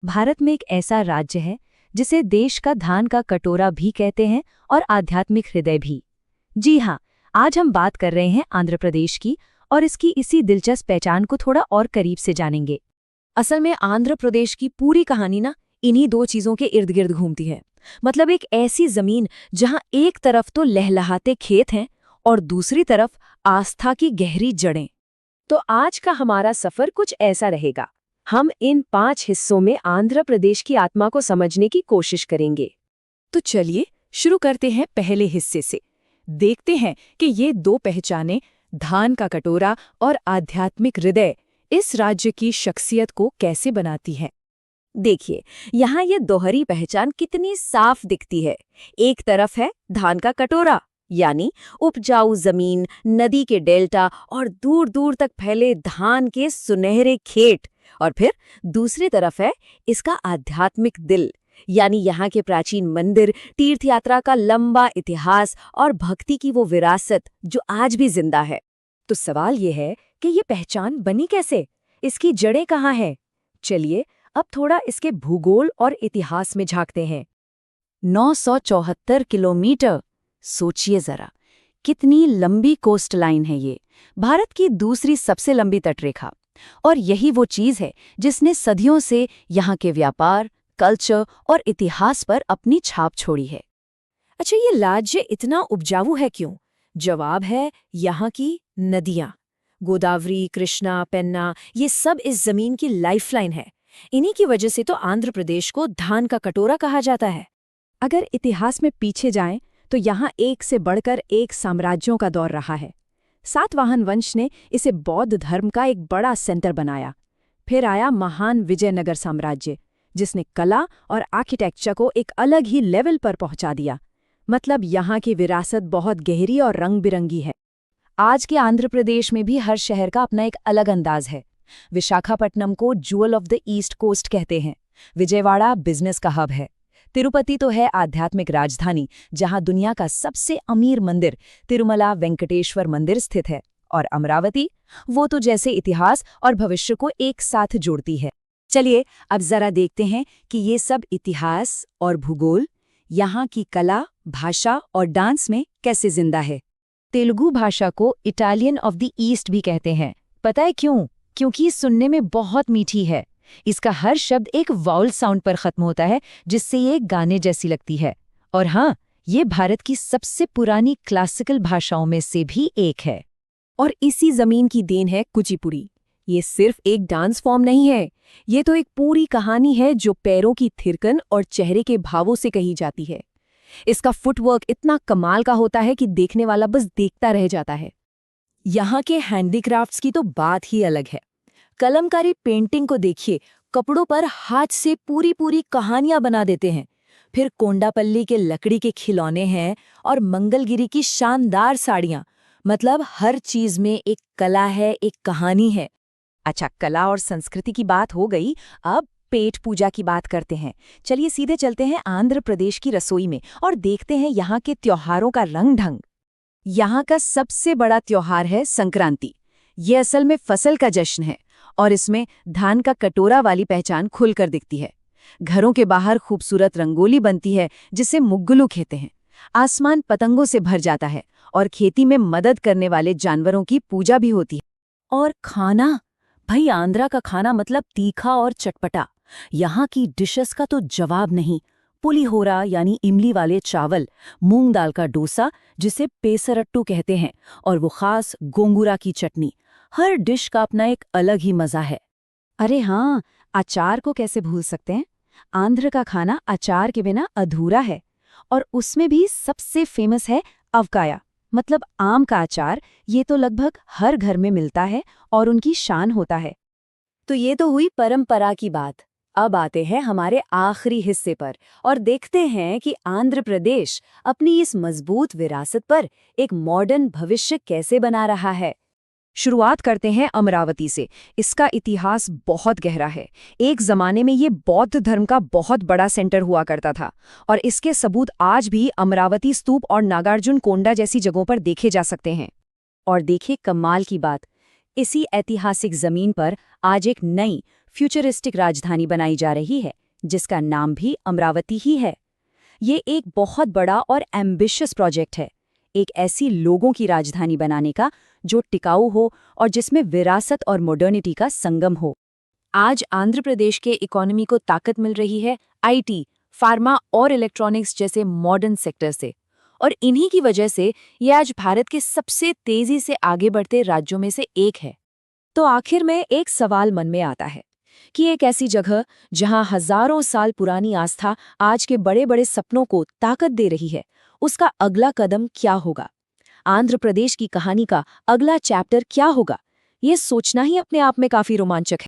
भारत में एक ऐसा राज्य है जिसे देश का धान का कटोरा भी कहते हैं और आध्यात्मिक हृदय भी। जी हाँ, आज हम बात कर रहे हैं आंध्र प्रदेश की और इसकी इसी दिलचस्प पहचान को थोड़ा और करीब से जानेंगे। असल में आंध्र प्रदेश की पूरी कहानी ना इन्हीं दो चीजों के इर्द गिर्द घूमती है। मतलब एक ऐसी जमीन जहां एक तरफ तो लहलहाते खेत हैं और दूसरी तरफ आस्था की गहरी जड़ें। तो आज का हमारा सफर कुछ ऐसा रहेगा। हम इन 5 हिस्सों में आंध्र प्रदेश की आत्मा को समझने की कोशिश करेंगे। तो चलिए शुरू करते हैं पहले हिस्से से। देखते हैं कि ये दो पहचानें, धान का कटोरा और आध्यात्मिक हृदय, इस राज्य की शख्सियत को कैसे बनाती हैं। देखिए, यहाँ ये दोहरी पहचान कितनी साफ दिखती है। एक तरफ है धान का कटोरा, यानी उपजाऊ जमीन, नदी के डेल्टा और दूर दूर तक फैले धान के सुनहरे खेत। और फिर दूसरी तरफ है इसका आध्यात्मिक दिल, यानी यहाँ के प्राचीन मंदिर, तीर्थ यात्रा का लंबा इतिहास और भक्ति की वो विरासत जो आज भी जिंदा है। तो सवाल ये है कि ये पहचान बनी कैसे, इसकी जड़ें कहाँ हैं? चलिए अब थोड़ा इसके भूगोल और इतिहास में झांकते हैं। 974 किलोमीटर, सोचिए जरा, कितनी लंबी कोस्ट लाइन है ये। भारत की दूसरी सबसे लंबी तटरेखा। और यही वो चीज है जिसने सदियों से यहाँ के व्यापार, कल्चर और इतिहास पर अपनी छाप छोड़ी है। अच्छा, ये राज्य इतना उपजाऊ है क्यों? जवाब है यहाँ की नदियाँ। गोदावरी, कृष्णा, पेन्ना, ये सब इस जमीन की लाइफलाइन है। इन्हीं की वजह से तो आंध्र प्रदेश को धान का कटोरा कहा जाता है। अगर इतिहास में पीछे जाएं तो यहाँ एक से बढ़कर एक साम्राज्यों का दौर रहा है। सातवाहन वंश ने इसे बौद्ध धर्म का एक बड़ा सेंटर बनाया। फिर आया महान विजयनगर साम्राज्य, जिसने कला और आर्किटेक्चर को एक अलग ही लेवल पर पहुंचा दिया। मतलब यहाँ की विरासत बहुत गहरी और रंग बिरंगी है। आज के आंध्र प्रदेश में भी हर शहर का अपना एक अलग अंदाज है। विशाखापट्टनम को jewel of the east coast कहते हैं। विजयवाड़ा बिजनेस का हब है। तिरुपति तो है आध्यात्मिक राजधानी, जहां दुनिया का सबसे अमीर मंदिर तिरुमला वेंकटेश्वर मंदिर स्थित है। और अमरावती, वो तो जैसे इतिहास और भविष्य को एक साथ जोड़ती है। चलिए अब जरा देखते हैं कि ये सब इतिहास और भूगोल यहाँ की कला, भाषा और डांस में कैसे जिंदा है। तेलुगु भाषा को इटालियन ऑफ द ईस्ट भी कहते हैं। पता है क्यों? क्योंकि ये सुनने में बहुत मीठी है। इसका हर शब्द एक वाउल साउंड पर खत्म होता है, जिससे ये गाने जैसी लगती है। और हाँ, ये भारत की सबसे पुरानी क्लासिकल भाषाओं में से भी एक है। और इसी जमीन की देन है कुचिपुड़ी। ये सिर्फ एक डांस फॉर्म नहीं है, ये तो एक पूरी कहानी है जो पैरों की थिरकन और चेहरे के भावों से कही जाती है। इसका फुटवर्क इतना कमाल का होता है कि देखने वाला बस देखता रह जाता है। यहाँ के हैंडीक्राफ्ट्स की तो बात ही अलग है। कलमकारी पेंटिंग को देखिए, कपड़ों पर हाथ से पूरी पूरी कहानियां बना देते हैं। फिर कोंडापल्ली के लकड़ी के खिलौने हैं और मंगलगिरी की शानदार साड़ियां। मतलब हर चीज में एक कला है, एक कहानी है। अच्छा, कला और संस्कृति की बात हो गई, अब पेट पूजा की बात करते हैं। चलिए सीधे चलते हैं आंध्र प्रदेश की रसोई में और देखते हैं यहाँ के त्योहारों का रंग ढंग। यहाँ का सबसे बड़ा त्योहार है संक्रांति। ये असल में फसल का जश्न है और इसमें धान का कटोरा वाली पहचान खुलकर दिखती है। घरों के बाहर खूबसूरत रंगोली बनती है, जिसे मुग्गुलू कहते हैं। आसमान पतंगों से भर जाता है और खेती में मदद करने वाले जानवरों की पूजा भी होती है। और खाना, भाई आंध्रा का खाना मतलब तीखा और चटपटा। यहाँ की डिशेस का तो जवाब नहीं। पुलिहोरा यानी इमली वाले चावल, मूंग दाल का डोसा जिसे पेसरट्टू कहते हैं, और वो खास गोंगुरा की चटनी। हर डिश का अपना एक अलग ही मजा है। अरे हाँ, अचार को कैसे भूल सकते हैं। आंध्र का खाना अचार के बिना अधूरा है। और उसमें भी सबसे फेमस है अवकाया, मतलब आम का अचार। ये तो लगभग हर घर में मिलता है और उनकी शान होता है। तो ये तो हुई परंपरा की बात। अब आते हैं हमारे आखिरी हिस्से पर और देखते हैं कि आंध्र प्रदेश अपनी इस मजबूत विरासत पर एक मॉडर्न भविष्य कैसे बना रहा है। शुरुआत करते हैं अमरावती से। इसका इतिहास बहुत गहरा है। एक जमाने में ये बौद्ध धर्म का बहुत बड़ा सेंटर हुआ करता था और इसके सबूत आज भी अमरावती स्तूप और नागार्जुन कोंडा जैसी जगहों पर देखे जा सकते हैं। और देखिए कमाल की बात, इसी ऐतिहासिक जमीन पर आज एक नई फ्यूचरिस्टिक राजधानी बनाई जा रही है, जिसका नाम भी अमरावती ही है। ये एक बहुत बड़ा और एम्बिशियस प्रोजेक्ट है, एक ऐसी लोगों की राजधानी बनाने का जो टिकाऊ हो और जिसमें विरासत और मॉडर्निटी का संगम हो। आज आंध्र प्रदेश के इकोनॉमी को ताकत मिल रही है आईटी, फार्मा और इलेक्ट्रॉनिक्स जैसे मॉडर्न सेक्टर से, और इन्हीं की वजह से ये आज भारत के सबसे तेजी से आगे बढ़ते राज्यों में से एक है। तो आखिर में एक सवाल मन में आता है कि एक ऐसी जगह जहां हजारों साल पुरानी आस्था आज के बड़े बड़े सपनों को ताकत दे रही है, उसका अगला कदम क्या होगा? आंध्र प्रदेश की कहानी का अगला चैप्टर क्या होगा? ये सोचना ही अपने आप में काफी रोमांचक है।